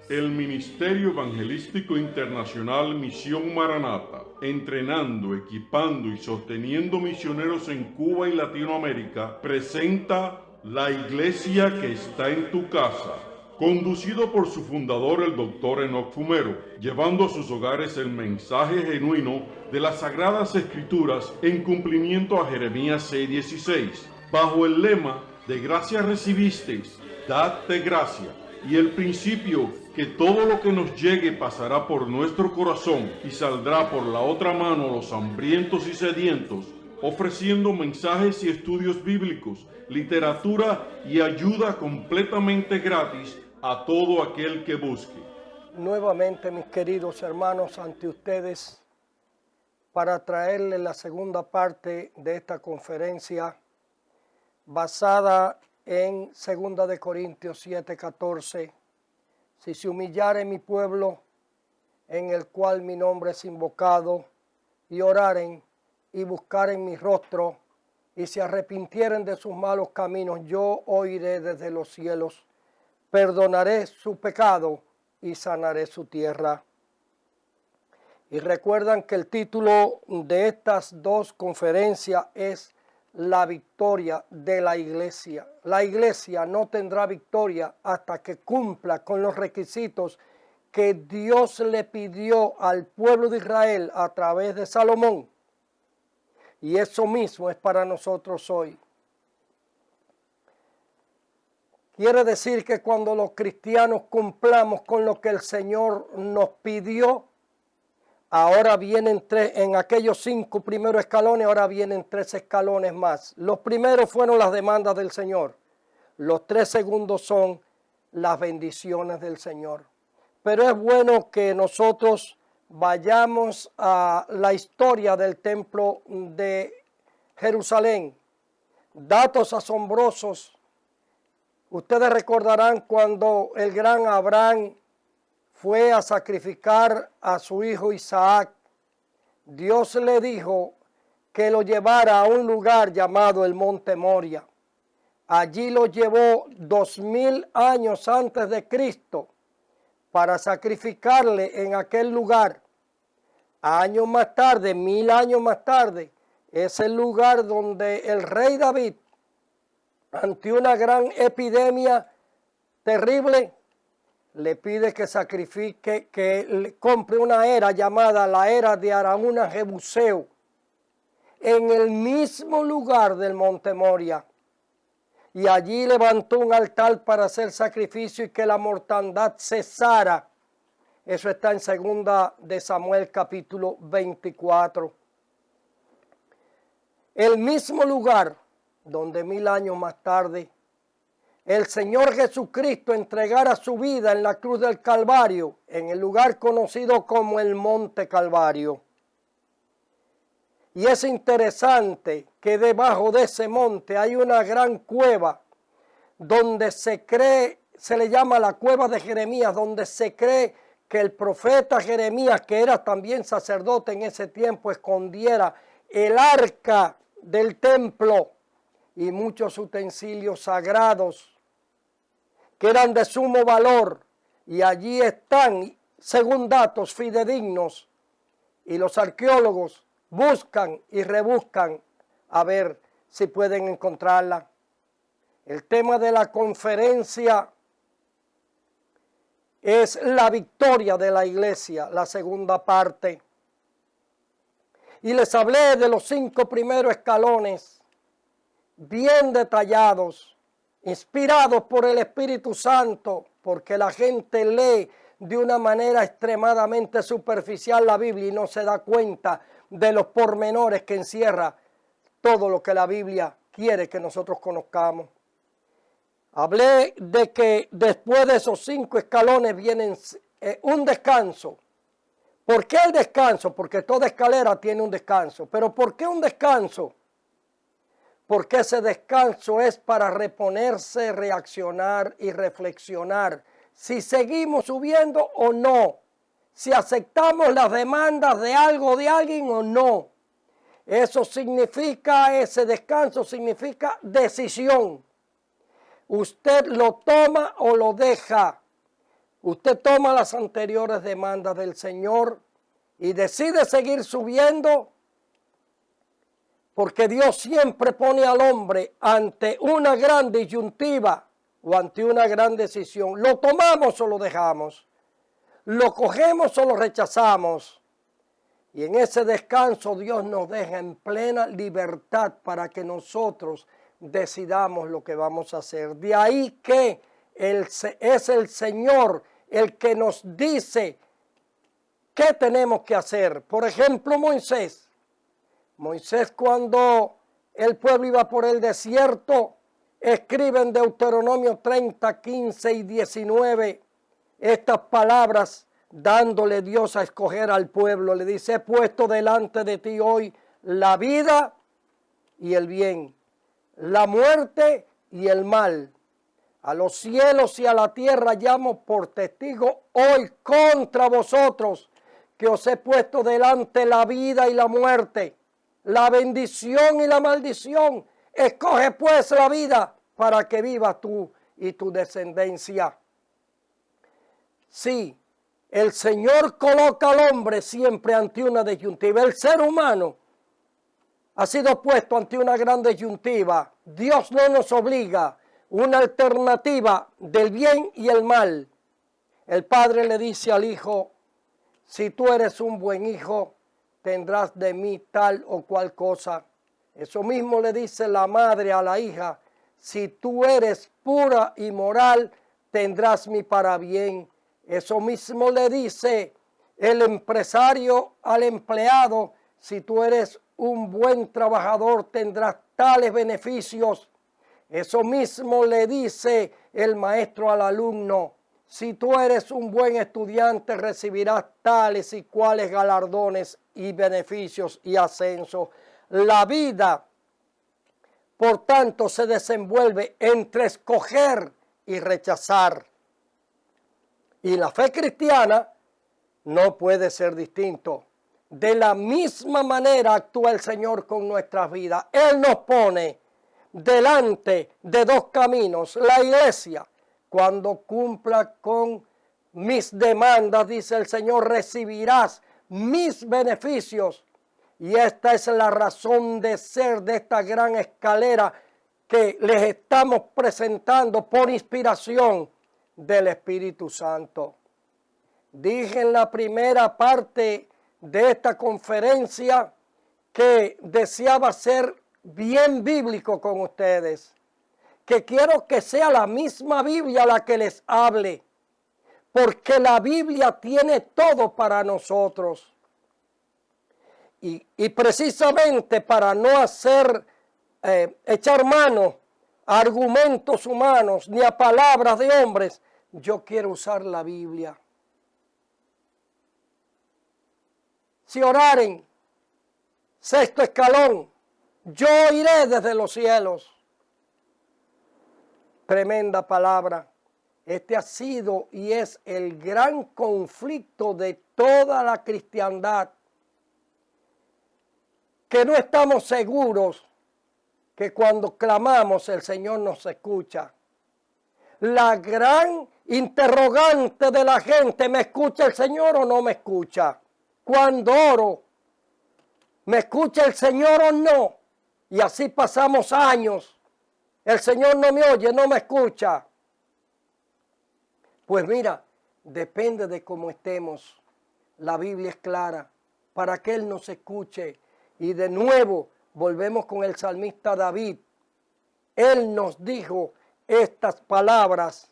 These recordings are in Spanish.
El Ministerio Evangelístico Internacional Misión Maranata, entrenando, equipando y sosteniendo misioneros en Cuba y Latinoamérica, presenta La Iglesia que está en tu casa, conducido por su fundador, el Dr. Enoc Fumero, llevando a sus hogares el mensaje genuino de las Sagradas Escrituras en cumplimiento a Jeremías 6:16, bajo el lema de gracia recibisteis, dadte gracia, y el principio que todo lo que nos llegue pasará por nuestro corazón y saldrá por la otra mano a los hambrientos y sedientos, ofreciendo mensajes y estudios bíblicos, literatura y ayuda completamente gratis a todo aquel que busque. Nuevamente, mis queridos hermanos, ante ustedes para traerles la segunda parte de esta conferencia basada en 2 de Corintios 7:14. Si se humillare mi pueblo, en el cual mi nombre es invocado, y oraren y buscaren mi rostro, y se arrepintieren de sus malos caminos, yo oiré desde los cielos, perdonaré su pecado y sanaré su tierra. Y recuerdan que el título de estas dos conferencias es la victoria de la iglesia. La iglesia no tendrá victoria hasta que cumpla con los requisitos que Dios le pidió al pueblo de Israel a través de Salomón. Y eso mismo es para nosotros hoy. Quiere decir que cuando los cristianos cumplamos con lo que el Señor nos pidió, ahora vienen en aquellos 5 primeros escalones, ahora vienen 3 escalones más. Los primeros fueron las demandas del Señor. Los 3 segundos son las bendiciones del Señor. Pero es bueno que nosotros vayamos a la historia del templo de Jerusalén. Datos asombrosos. Ustedes recordarán cuando el gran Abraham fue a sacrificar a su hijo Isaac. Dios le dijo que lo llevara a un lugar llamado el Monte Moria. Allí lo llevó 2000 años antes de Cristo para sacrificarle en aquel lugar. Años más tarde, 1000 años más tarde, es el lugar donde el rey David, ante una gran epidemia terrible, le pide que sacrifique, que le compre una era llamada la era de Araúna Jebuseo, en el mismo lugar del Monte Moria. Y allí levantó un altar para hacer sacrificio y que la mortandad cesara. Eso está en 2 de Samuel capítulo 24. El mismo lugar donde 1000 años más tarde el Señor Jesucristo entregara su vida en la cruz del Calvario, en el lugar conocido como el Monte Calvario. Y es interesante que debajo de ese monte hay una gran cueva donde se cree, se le llama la cueva de Jeremías, donde se cree que el profeta Jeremías, que era también sacerdote en ese tiempo, escondiera el arca del templo y muchos utensilios sagrados que eran de sumo valor, y allí están, según datos fidedignos, y los arqueólogos buscan y rebuscan a ver si pueden encontrarla. El tema de la conferencia es la victoria de la iglesia, la segunda parte. Y les hablé de los 5 primeros escalones, bien detallados, inspirados por el Espíritu Santo, porque la gente lee de una manera extremadamente superficial la Biblia y no se da cuenta de los pormenores que encierra todo lo que la Biblia quiere que nosotros conozcamos. Hablé de que después de esos 5 escalones vienen un descanso. ¿Por qué el descanso? Porque toda escalera tiene un descanso. ¿Pero por qué un descanso? Porque ese descanso es para reponerse, reaccionar y reflexionar si seguimos subiendo o no, si aceptamos las demandas de algo de alguien o no. Eso significa, ese descanso significa decisión. Usted lo toma o lo deja. usted toma las anteriores demandas del Señor y decide seguir subiendo, porque Dios siempre pone al hombre ante una gran disyuntiva o ante una gran decisión. ¿Lo tomamos o lo dejamos? ¿Lo cogemos o lo rechazamos? Y en ese descanso Dios nos deja en plena libertad para que nosotros decidamos lo que vamos a hacer. De ahí que es el Señor el que nos dice qué tenemos que hacer. Por ejemplo, Moisés, cuando el pueblo iba por el desierto, escribe en Deuteronomio 30, 15 y 19 estas palabras, dándole Dios a escoger al pueblo. Le dice: he puesto delante de ti hoy la vida y el bien, la muerte y el mal. A los cielos y a la tierra llamo por testigo hoy contra vosotros, que os he puesto delante la vida y la muerte, la bendición y la maldición. Escoge pues la vida para que vivas tú y tu descendencia. Sí, el Señor coloca al hombre siempre ante una disyuntiva. El ser humano ha sido puesto ante una gran disyuntiva. Dios no nos obliga, una alternativa del bien y el mal. El padre le dice al hijo: si tú eres un buen hijo, tendrás de mí tal o cual cosa. Eso mismo le dice la madre a la hija: si tú eres pura y moral, tendrás mi para bien. Eso mismo le dice el empresario al empleado: si tú eres un buen trabajador, tendrás tales beneficios. Eso mismo le dice el maestro al alumno: si tú eres un buen estudiante, recibirás tales y cuales galardones y beneficios y ascensos. La vida, por tanto, se desenvuelve entre escoger y rechazar. Y la fe cristiana no puede ser distinto. De la misma manera actúa el Señor con nuestras vidas. Él nos pone delante de dos caminos. La iglesia, cuando cumpla con mis demandas, dice el Señor, recibirás mis beneficios. Y esta es la razón de ser de esta gran escalera que les estamos presentando por inspiración del Espíritu Santo. Dije en la primera parte de esta conferencia que deseaba ser bien bíblico con ustedes, que quiero que sea la misma Biblia la que les hable, porque la Biblia tiene todo para nosotros. Y precisamente para no hacer, echar mano a argumentos humanos ni a palabras de hombres, yo quiero usar la Biblia. Si oraren, sexto escalón, yo iré desde los cielos. Tremenda palabra. Este ha sido y es el gran conflicto de toda la cristiandad, que no estamos seguros que cuando clamamos el Señor nos escucha. La gran interrogante de la gente: ¿me escucha el Señor o no me escucha? Cuando oro, ¿me escucha el Señor o no? Y así pasamos años. El Señor no me oye, no me escucha. Pues mira, depende de cómo estemos. La Biblia es clara para que Él nos escuche. Y de nuevo volvemos con el salmista David. Él nos dijo estas palabras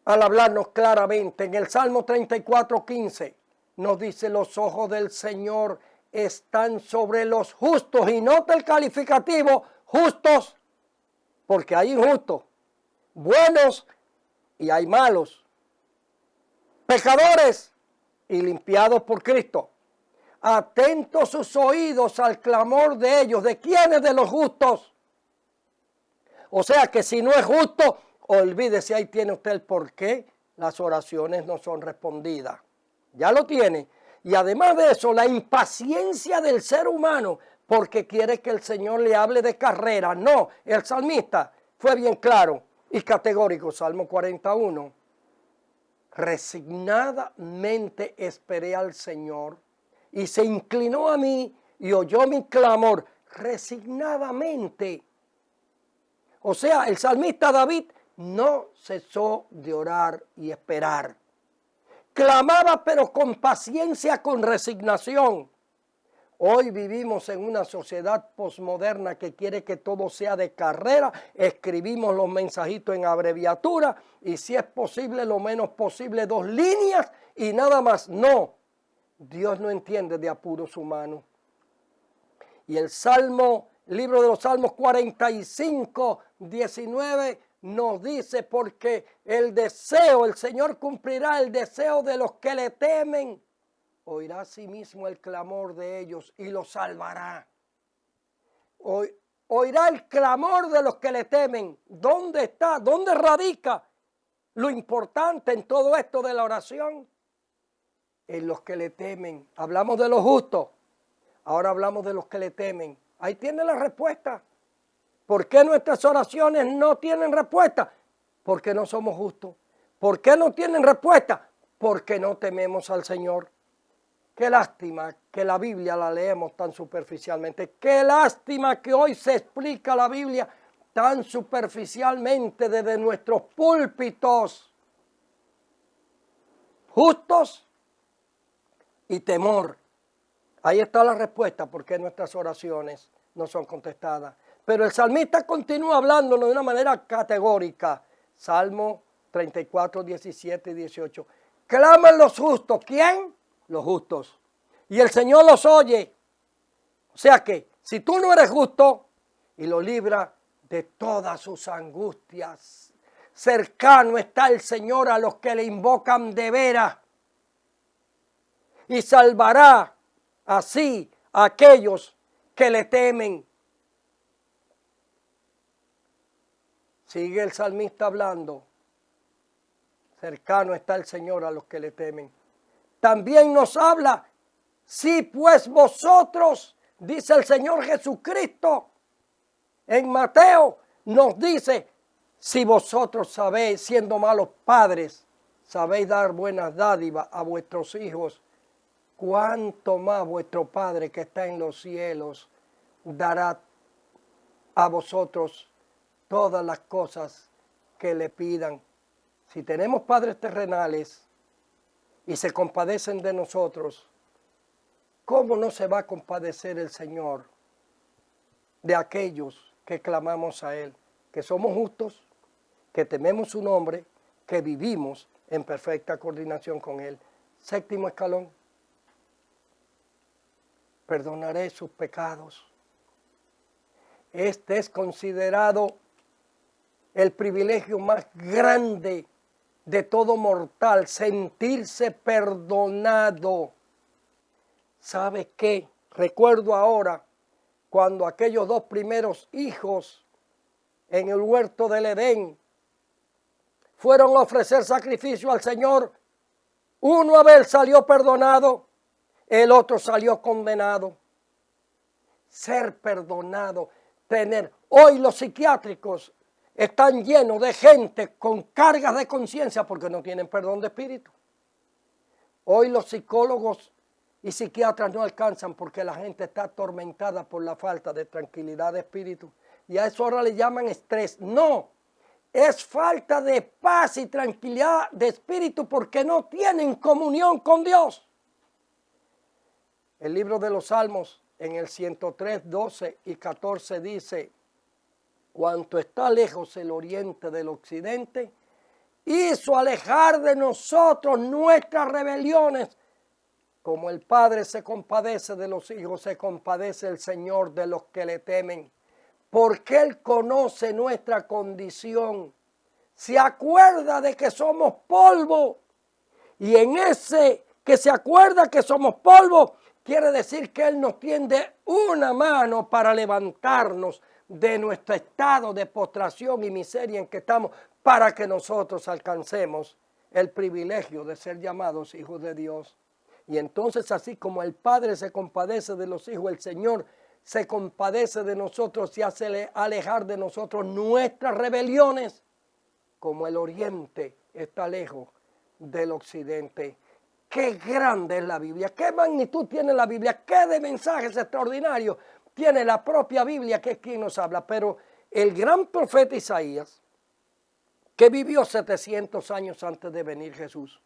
al hablarnos claramente. En el Salmo 34:15 nos dice: los ojos del Señor están sobre los justos. Y nota el calificativo: justos, porque hay injustos, buenos y hay malos, pecadores y limpiados por Cristo. Atentos sus oídos al clamor de ellos. ¿De quiénes? De los justos. O sea que si no es justo, olvídese, ahí tiene usted el por qué las oraciones no son respondidas. Ya lo tiene. Y además de eso, la impaciencia del ser humano, porque quiere que el Señor le hable de carrera. No, el salmista fue bien claro. y categórico. Salmo 41. Resignadamente esperé al Señor y se inclinó a mí y oyó mi clamor. Resignadamente. O sea, el salmista David no cesó de orar y esperar. Clamaba, pero con paciencia, con resignación. Hoy vivimos en una sociedad posmoderna que quiere que todo sea de carrera. Escribimos los mensajitos en abreviatura y si es posible, lo menos posible, 2 líneas y nada más. No, Dios no entiende de apuros humanos. Y el libro de los Salmos 45, 19 nos dice, porque el Señor cumplirá el deseo de los que le temen. Oirá a sí mismo el clamor de ellos y los salvará. Oirá el clamor de los que le temen. ¿Dónde está? ¿Dónde radica lo importante en todo esto de la oración? En los que le temen. Hablamos de los justos. Ahora hablamos de los que le temen. Ahí tiene la respuesta. ¿Por qué nuestras oraciones no tienen respuesta? Porque no somos justos. ¿Por qué no tienen respuesta? Porque no tememos al Señor. Qué lástima que la Biblia la leemos tan superficialmente. Qué lástima que hoy se explica la Biblia tan superficialmente desde nuestros púlpitos. Justos y temor. Ahí está la respuesta por qué nuestras oraciones no son contestadas. Pero el salmista continúa hablándonos de una manera categórica. Salmo 34, 17 y 18. Claman los justos. ¿Quién? Los justos. Y el Señor los oye. O sea que si tú no eres justo y lo libra de todas sus angustias, cercano está el Señor a los que le invocan de veras y salvará así a aquellos que le temen. Sigue el salmista hablando. Cercano está el Señor a los que le temen. También nos habla, si pues vosotros, dice el Señor Jesucristo, en Mateo nos dice, si vosotros sabéis, siendo malos padres, sabéis dar buenas dádivas a vuestros hijos, cuánto más vuestro Padre que está en los cielos dará a vosotros todas las cosas que le pidan. Si tenemos padres terrenales y se compadecen de nosotros, ¿cómo no se va a compadecer el Señor de aquellos que clamamos a Él? Que somos justos, que tememos su nombre, que vivimos en perfecta coordinación con Él. 7º escalón. Perdonaré sus pecados. Este es considerado el privilegio más grande de todo mortal, sentirse perdonado. ¿Sabe qué? Recuerdo ahora cuando aquellos 2 primeros hijos en el huerto del Edén fueron a ofrecer sacrificio al Señor. Uno Abel salió perdonado, el otro salió condenado. Ser perdonado, tener. Hoy los psiquiátricos están llenos de gente con cargas de conciencia porque no tienen perdón de espíritu. Hoy los psicólogos y psiquiatras no alcanzan porque la gente está atormentada por la falta de tranquilidad de espíritu. Y a eso ahora le llaman estrés. No, es falta de paz y tranquilidad de espíritu porque no tienen comunión con Dios. El libro de los Salmos en el 103, 12 y 14 dice, cuanto está lejos el oriente del occidente, hizo alejar de nosotros nuestras rebeliones. Como el Padre se compadece de los hijos, se compadece el Señor de los que le temen. Porque Él conoce nuestra condición. Se acuerda de que somos polvo. Y en ese que se acuerda que somos polvo, quiere decir que Él nos tiende una mano para levantarnos de nuestro estado de postración y miseria en que estamos, para que nosotros alcancemos el privilegio de ser llamados hijos de Dios. Y entonces, así como el Padre se compadece de los hijos, el Señor se compadece de nosotros y hace alejar de nosotros nuestras rebeliones. como el oriente está lejos del occidente. Qué grande es la Biblia, qué magnitud tiene la Biblia, qué de mensajes extraordinarios tiene la propia Biblia, que es quien nos habla. Pero el gran profeta Isaías, que vivió 700 años antes de venir Jesús,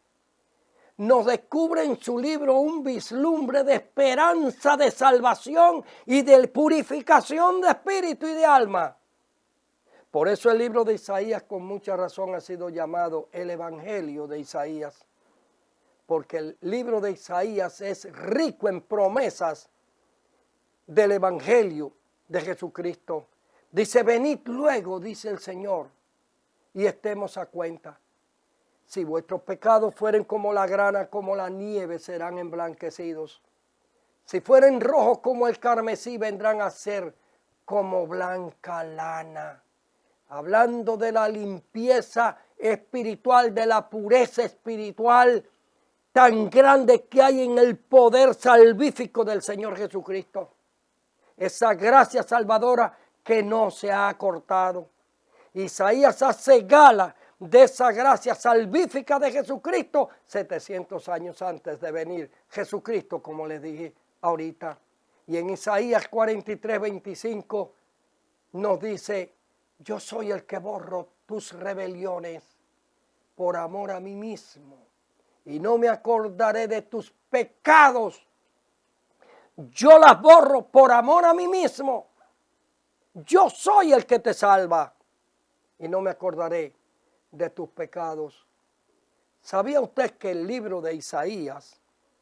nos descubre en su libro un vislumbre de esperanza, de salvación y de purificación de espíritu y de alma. Por eso el libro de Isaías con mucha razón ha sido llamado el Evangelio de Isaías, porque el libro de Isaías es rico en promesas del Evangelio de Jesucristo. Dice, venid luego, dice el Señor, y estemos a cuenta. Si vuestros pecados fueren como la grana, como la nieve, serán emblanquecidos. Si fueren rojos como el carmesí, vendrán a ser como blanca lana. Hablando de la limpieza espiritual, de la pureza espiritual tan grande que hay en el poder salvífico del Señor Jesucristo. Esa gracia salvadora que no se ha cortado. Isaías hace gala de esa gracia salvífica de Jesucristo 700 años antes de venir Jesucristo, como les dije ahorita. Y en Isaías 43, 25 nos dice, yo soy el que borro tus rebeliones por amor a mí mismo y no me acordaré de tus pecados. Yo las borro por amor a mí mismo. Yo soy el que te salva y no me acordaré de tus pecados. ¿Sabía usted que el libro de Isaías,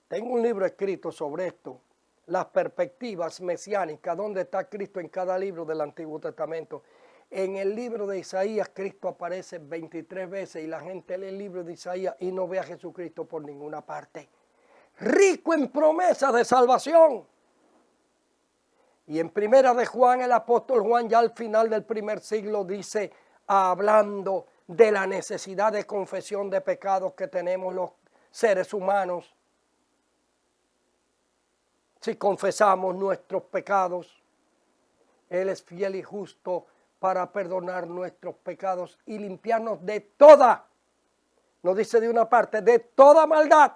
tengo un libro escrito sobre esto, las perspectivas mesiánicas, donde está Cristo en cada libro del Antiguo Testamento? En el libro de Isaías Cristo aparece 23 veces y la gente lee el libro de Isaías y no ve a Jesucristo por ninguna parte. Rico en promesas de salvación. Y en Primera de Juan, el apóstol Juan ya al final del primer siglo dice, hablando de la necesidad de confesión de pecados que tenemos los seres humanos. Si confesamos nuestros pecados, Él es fiel y justo para perdonar nuestros pecados y limpiarnos de toda, no dice de una parte, de toda maldad.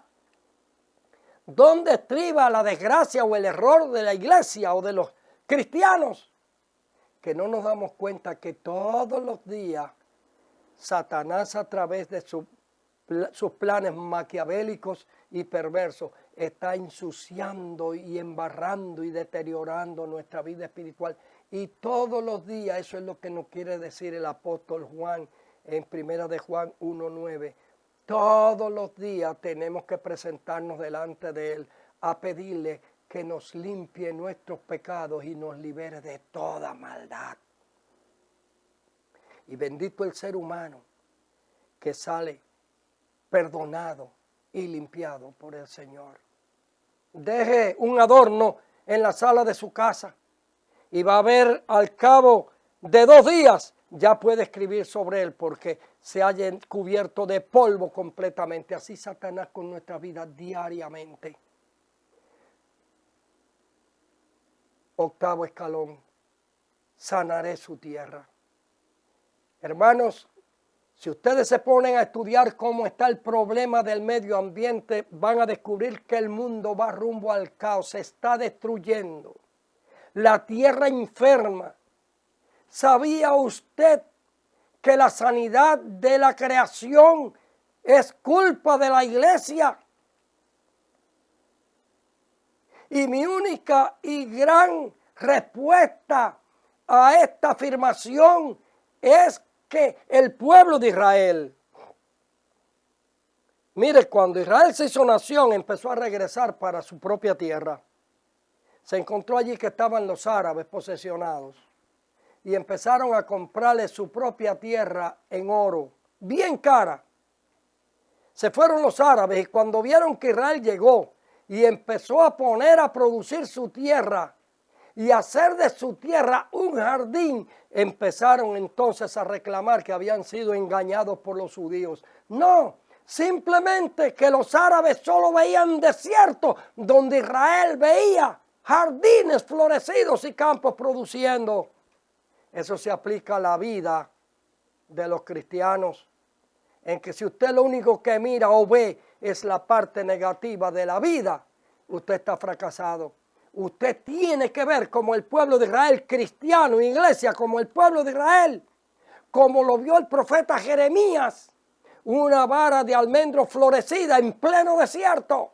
¿Dónde estriba la desgracia o el error de la iglesia o de los cristianos? Que no nos damos cuenta que todos los días Satanás, a través de sus planes maquiavélicos y perversos, está ensuciando y embarrando y deteriorando nuestra vida espiritual. Y todos los días, eso es lo que nos quiere decir el apóstol Juan en Primera de Juan 1:9. Todos los días tenemos que presentarnos delante de Él a pedirle que nos limpie nuestros pecados y nos libere de toda maldad. Y bendito el ser humano que sale perdonado y limpiado por el Señor. Deje un adorno en la sala de su casa y va a ver al cabo de 2 días, ya puede escribir sobre él porque se haya cubierto de polvo completamente. Así Satanás con nuestra vida diariamente. 8º escalón, sanaré su tierra. Hermanos, si ustedes se ponen a estudiar cómo está el problema del medio ambiente, van a descubrir que el mundo va rumbo al caos, se está destruyendo. La tierra enferma. ¿Sabía usted que la sanidad de la creación es culpa de la iglesia? Y mi única y gran respuesta a esta afirmación es que el pueblo de Israel, mire, cuando Israel se hizo nación, empezó a regresar para su propia tierra. Se encontró allí que estaban los árabes posesionados y empezaron a comprarle su propia tierra en oro, bien cara. Se fueron los árabes y cuando vieron que Israel llegó y empezó a poner a producir su tierra y hacer de su tierra un jardín, empezaron entonces a reclamar que habían sido engañados por los judíos. No, simplemente que los árabes solo veían desierto, donde Israel veía jardines florecidos y campos produciendo. Eso se aplica a la vida de los cristianos. en que si usted lo único que mira o ve es la parte negativa de la vida, usted está fracasado. Usted tiene que ver como el pueblo de Israel, cristiano, iglesia, como el pueblo de Israel, como lo vio el profeta Jeremías, una vara de almendro florecida en pleno desierto.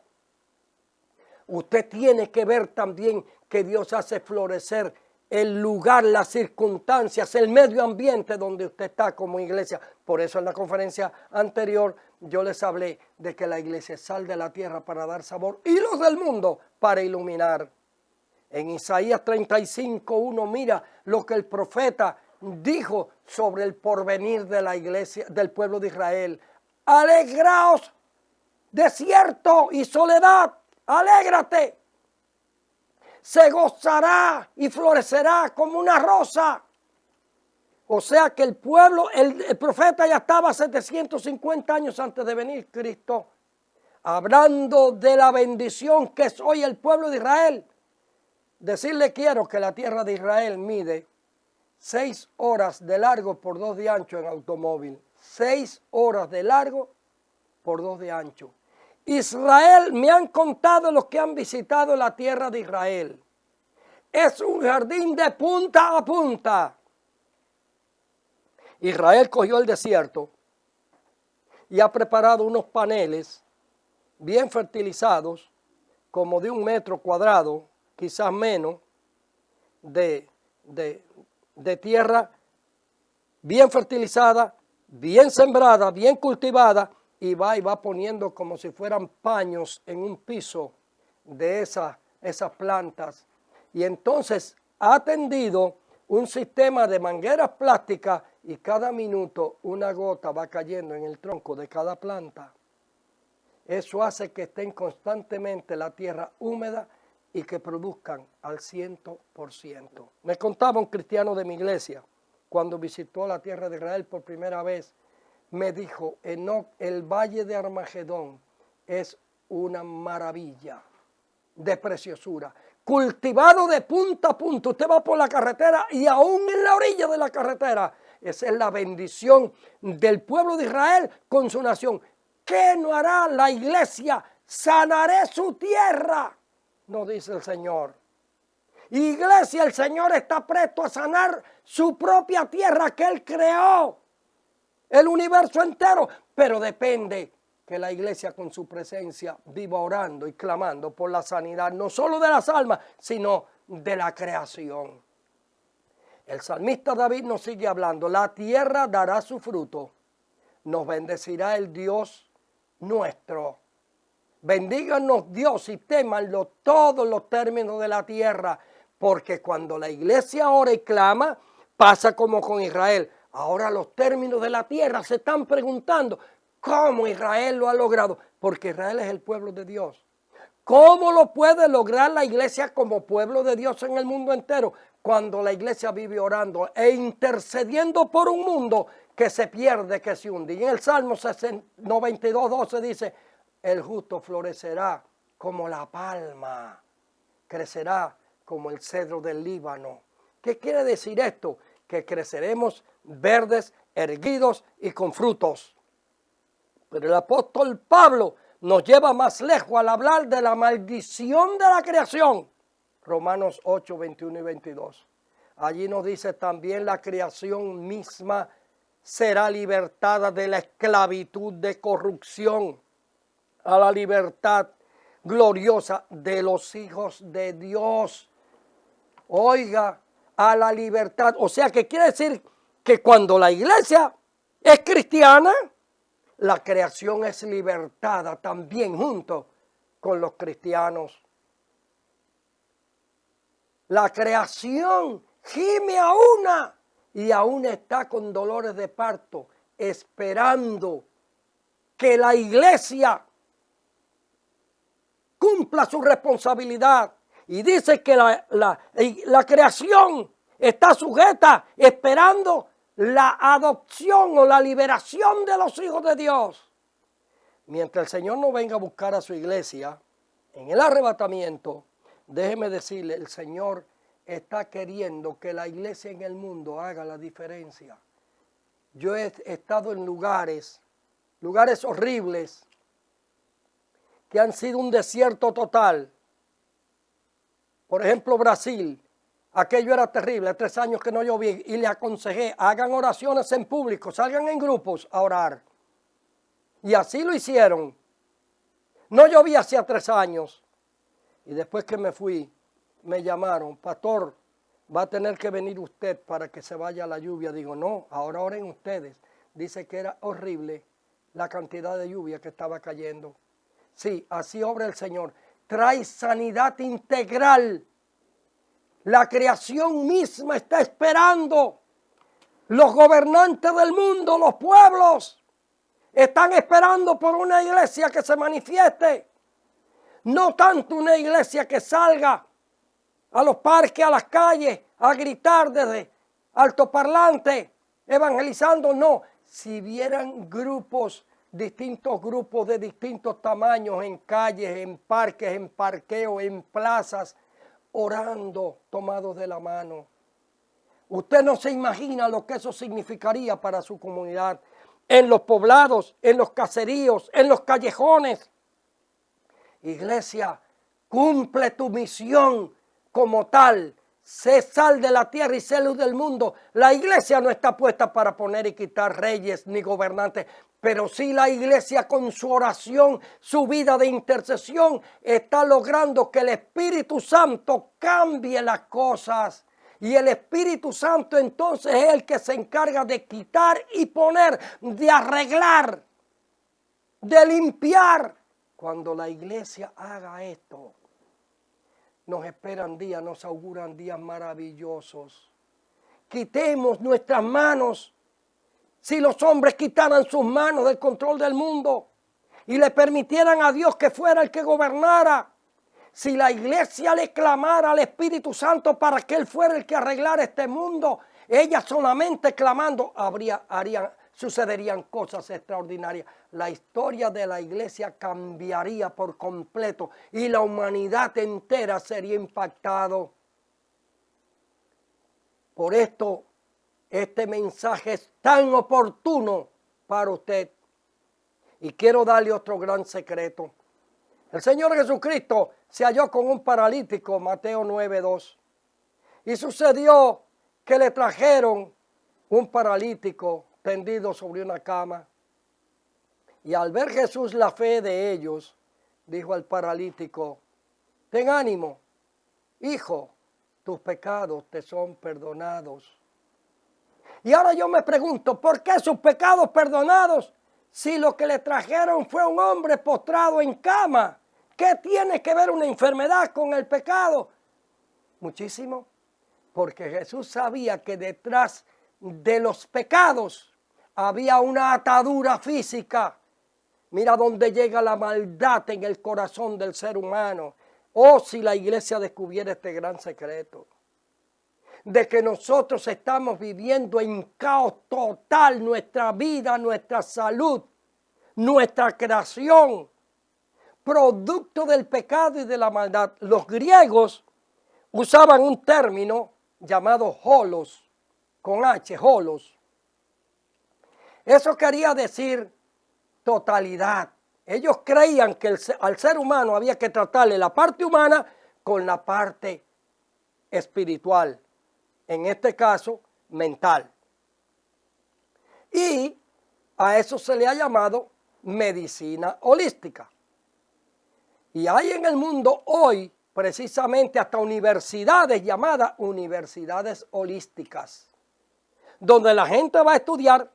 Usted tiene que ver también que Dios hace florecer el lugar, las circunstancias, el medio ambiente donde usted está como iglesia. Por eso en la conferencia anterior yo les hablé de que la iglesia es sal de la tierra para dar sabor y luz del mundo para iluminar. En Isaías 35:1 mira lo que el profeta dijo sobre el porvenir de la iglesia, del pueblo de Israel. Alegraos, desierto y soledad, alégrate. Se gozará y florecerá como una rosa. O sea que el pueblo, el profeta ya estaba 750 años antes de venir Cristo, hablando de la bendición que es hoy el pueblo de Israel. Decirle quiero que la tierra de Israel mide 6 horas de largo por 2 de ancho en automóvil. 6 horas de largo por 2 de ancho. Israel, me han contado los que han visitado la tierra de Israel. Es un jardín de punta a punta. Israel cogió el desierto y ha preparado unos paneles bien fertilizados, como de 1 metro cuadrado, quizás menos, de tierra bien fertilizada, bien sembrada, bien cultivada, y va poniendo como si fueran paños en un piso de esas plantas. Y entonces ha tendido un sistema de mangueras plásticas y cada minuto una gota va cayendo en el tronco de cada planta. Eso hace que estén constantemente la tierra húmeda y que produzcan al 100%. Me contaba un cristiano de mi iglesia, cuando visitó la tierra de Israel por primera vez, me dijo, Enoc, el valle de Armagedón es una maravilla de preciosura, cultivado de punta a punta. Usted va por la carretera y aún en la orilla de la carretera, esa es la bendición del pueblo de Israel con su nación. ¿Qué no hará la iglesia? Sanaré su tierra, nos dice el Señor. Iglesia, el Señor está presto a sanar su propia tierra que Él creó. El universo entero, pero depende que la iglesia con su presencia viva orando y clamando por la sanidad, no solo de las almas, sino de la creación. El salmista David nos sigue hablando, la tierra dará su fruto, nos bendecirá el Dios nuestro. Bendíganos Dios y témanlo todos los términos de la tierra, porque cuando la iglesia ora y clama, pasa como con Israel. Ahora los términos de la tierra se están preguntando, ¿cómo Israel lo ha logrado? Porque Israel es el pueblo de Dios. ¿Cómo lo puede lograr la iglesia como pueblo de Dios en el mundo entero? Cuando la iglesia vive orando e intercediendo por un mundo que se pierde, que se hunde. Y en el Salmo 92:12 dice, el justo florecerá como la palma, crecerá como el cedro del Líbano. ¿Qué quiere decir esto? Que creceremos verdes, erguidos y con frutos. Pero el apóstol Pablo nos lleva más lejos al hablar de la maldición de la creación. Romanos 8, 21 y 22. Allí nos dice también la creación misma será libertada de la esclavitud de corrupción a la libertad gloriosa de los hijos de Dios. Oiga, a la libertad. O sea, que quiere decir que cuando la iglesia es cristiana, la creación es libertada también junto con los cristianos. La creación gime a una y aún está con dolores de parto, esperando que la iglesia cumpla su responsabilidad. Y dice que la creación está sujeta, esperando la adopción o la liberación de los hijos de Dios. Mientras el Señor no venga a buscar a su iglesia en el arrebatamiento, déjeme decirle, el Señor está queriendo que la iglesia en el mundo haga la diferencia. Yo he estado en lugares lugares horribles que han sido un desierto total. Por ejemplo, Brasil, aquello era terrible, 3 años que no llovía y le aconsejé, hagan oraciones en público, salgan en grupos a orar. Y así lo hicieron. No llovía hacía 3 años. Y después que me fui, me llamaron, pastor, va a tener que venir usted para que se vaya la lluvia. Digo, no, ahora oren ustedes. Dice que era horrible la cantidad de lluvia que estaba cayendo. Sí, así obra el Señor. Trae sanidad integral. La creación misma está esperando. Los gobernantes del mundo, los pueblos, están esperando por una iglesia que se manifieste. No tanto una iglesia que salga a los parques, a las calles, a gritar desde altoparlante, evangelizando, no. Si vieran grupos, distintos grupos de distintos tamaños en calles, en parques, en parqueos, en plazas, orando, tomados de la mano. Usted no se imagina lo que eso significaría para su comunidad. En los poblados, en los caseríos, en los callejones. Iglesia, cumple tu misión como tal. Sé sal de la tierra y sé luz del mundo. La iglesia no está puesta para poner y quitar reyes ni gobernantes, pero sí la iglesia con su oración, su vida de intercesión, está logrando que el Espíritu Santo cambie las cosas. Y el Espíritu Santo entonces es el que se encarga de quitar y poner, de arreglar, de limpiar. Cuando la iglesia haga esto, nos esperan días, nos auguran días maravillosos. Quitemos nuestras manos. Si los hombres quitaran sus manos del control del mundo y le permitieran a Dios que fuera el que gobernara, si la iglesia le clamara al Espíritu Santo para que Él fuera el que arreglara este mundo, ella solamente clamando sucederían cosas extraordinarias. La historia de la iglesia cambiaría por completo y la humanidad entera sería impactada. Por esto, este mensaje es tan oportuno para usted. Y quiero darle otro gran secreto. El Señor Jesucristo se halló con un paralítico, Mateo 9:2. Y sucedió que le trajeron un paralítico tendido sobre una cama. Y al ver Jesús la fe de ellos, dijo al paralítico, ten ánimo, hijo, tus pecados te son perdonados. Y ahora yo me pregunto, ¿por qué sus pecados perdonados? Si lo que le trajeron fue un hombre postrado en cama. ¿Qué tiene que ver una enfermedad con el pecado? Muchísimo, porque Jesús sabía que detrás de los pecados había una atadura física. Mira dónde llega la maldad en el corazón del ser humano. Oh, si la iglesia descubriera este gran secreto, de que nosotros estamos viviendo en caos total nuestra vida, nuestra salud, nuestra creación, producto del pecado y de la maldad. Los griegos usaban un término llamado holos, con H, holos. Eso quería decir totalidad. Ellos creían que al ser humano había que tratarle la parte humana con la parte espiritual, en este caso mental. Y a eso se le ha llamado medicina holística. Y hay en el mundo hoy precisamente hasta universidades llamadas universidades holísticas, donde la gente va a estudiar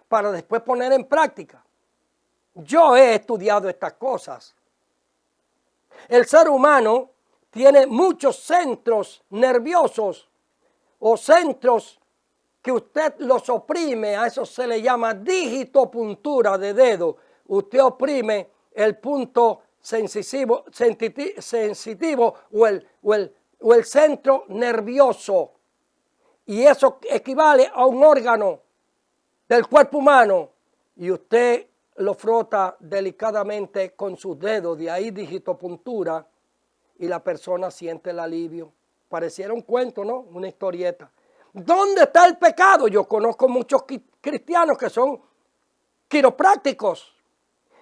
para después poner en práctica. Yo he estudiado estas cosas. El ser humano tiene muchos centros nerviosos o centros que usted los oprime, a eso se le llama digitopuntura de dedo. Usted oprime el punto sensitivo o el centro nervioso, y eso equivale a un órgano del cuerpo humano, y usted lo frota delicadamente con sus dedos, de ahí digitopuntura, y la persona siente el alivio. Pareciera un cuento, ¿no? Una historieta. ¿Dónde está el pecado? Yo conozco muchos cristianos que son quiroprácticos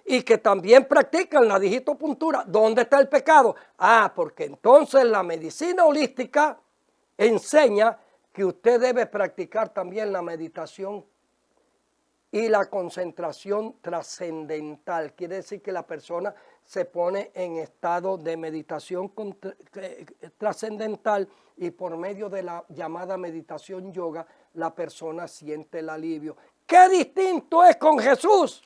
y que también practican la digitopuntura. ¿Dónde está el pecado? Ah, porque entonces la medicina holística enseña que usted debe practicar también la meditación y la concentración trascendental. Quiere decir que la persona se pone en estado de meditación trascendental y por medio de la llamada meditación yoga, la persona siente el alivio. ¡Qué distinto es con Jesús!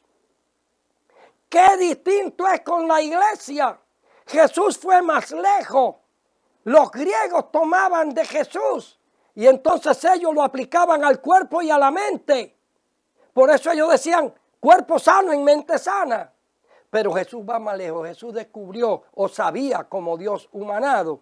¡Qué distinto es con la iglesia! Jesús fue más lejos. Los griegos tomaban de Jesús y entonces ellos lo aplicaban al cuerpo y a la mente. Por eso ellos decían, cuerpo sano en mente sana. Pero Jesús va más lejos. Jesús descubrió o sabía como Dios humanado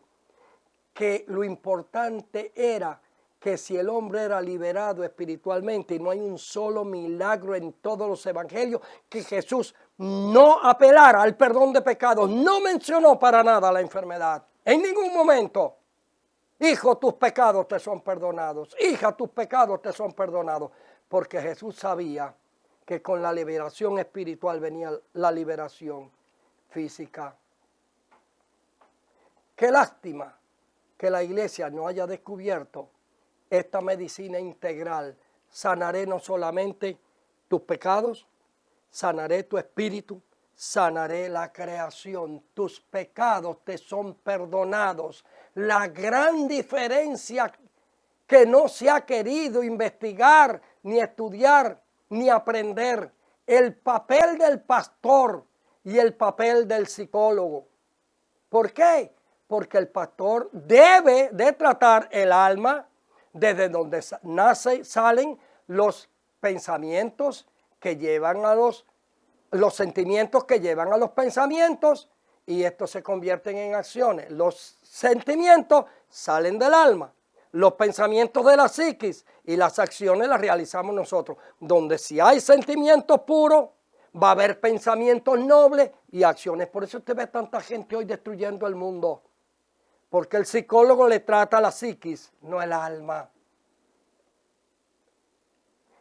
que lo importante era que si el hombre era liberado espiritualmente, y no hay un solo milagro en todos los evangelios, que Jesús no apelara al perdón de pecados, no mencionó para nada la enfermedad, en ningún momento. Hijo, tus pecados te son perdonados, hija, tus pecados te son perdonados, porque Jesús sabía que con la liberación espiritual venía la liberación física. Qué lástima que la iglesia no haya descubierto esta medicina integral. Sanaré no solamente tus pecados, sanaré tu espíritu, sanaré la creación. Tus pecados te son perdonados. La gran diferencia que no se ha querido investigar, ni estudiar, ni aprender, el papel del pastor y el papel del psicólogo. ¿Por qué? Porque el pastor debe de tratar el alma, desde donde salen los pensamientos que llevan a los sentimientos que llevan a los pensamientos, y estos se convierten en acciones. Los sentimientos salen del alma, los pensamientos de la psiquis, y las acciones las realizamos nosotros. Donde si hay sentimientos puros, va a haber pensamientos nobles y acciones. Por eso usted ve tanta gente hoy destruyendo el mundo. Porque el psicólogo le trata a la psiquis, no el alma.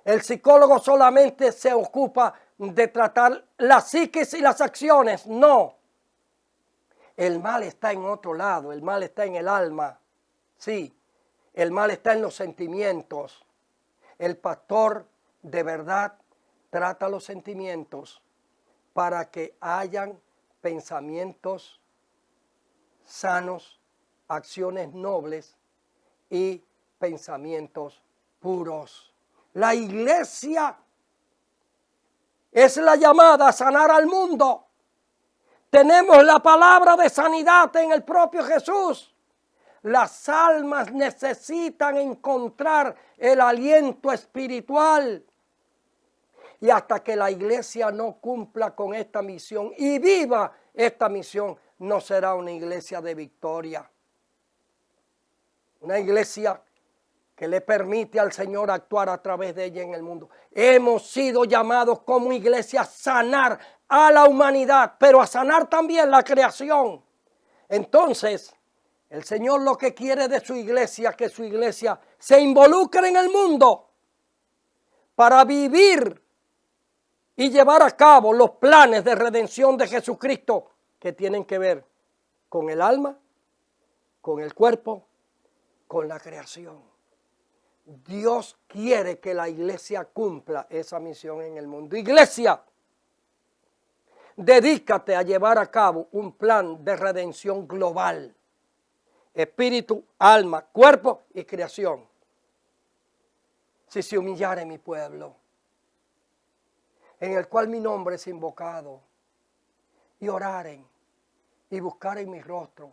El psicólogo solamente se ocupa de tratar la psiquis y las acciones. No. El mal está en otro lado. El mal está en el alma. Sí. El mal está en los sentimientos. El pastor de verdad trata los sentimientos para que hayan pensamientos sanos, acciones nobles y pensamientos puros. La iglesia es la llamada a sanar al mundo. Tenemos la palabra de sanidad en el propio Jesús. Las almas necesitan encontrar el aliento espiritual. Y hasta que la iglesia no cumpla con esta misión y viva esta misión, no será una iglesia de victoria. Una iglesia que le permite al Señor actuar a través de ella en el mundo. Hemos sido llamados como iglesia a sanar a la humanidad, pero a sanar también la creación. Entonces, el Señor lo que quiere de su iglesia, que su iglesia se involucre en el mundo para vivir y llevar a cabo los planes de redención de Jesucristo que tienen que ver con el alma, con el cuerpo, con la creación. Dios quiere que la iglesia cumpla esa misión en el mundo. Iglesia, dedícate a llevar a cabo un plan de redención global. Espíritu, alma, cuerpo y creación. Si se humillare mi pueblo, en el cual mi nombre es invocado, y oraren, y buscaren mi rostro,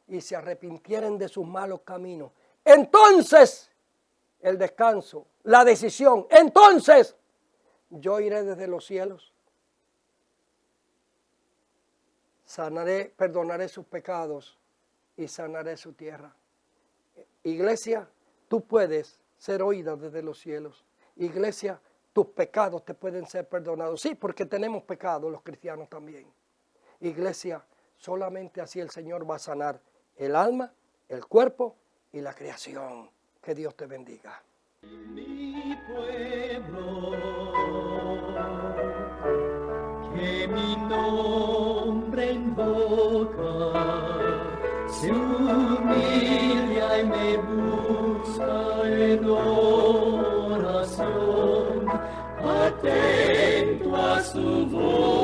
y se arrepintieren de sus malos caminos, entonces el descanso, la decisión, entonces yo iré desde los cielos, sanaré, perdonaré sus pecados y sanaré su tierra. Iglesia, tú puedes ser oída desde los cielos. Iglesia, tus pecados te pueden ser perdonados. Sí, porque tenemos pecados los cristianos también. Iglesia, solamente así el Señor va a sanar el alma, el cuerpo y la creación. Que Dios te bendiga. Mi pueblo, que mi nombre invoca, se humilla y me busca en oración, atento a su voz.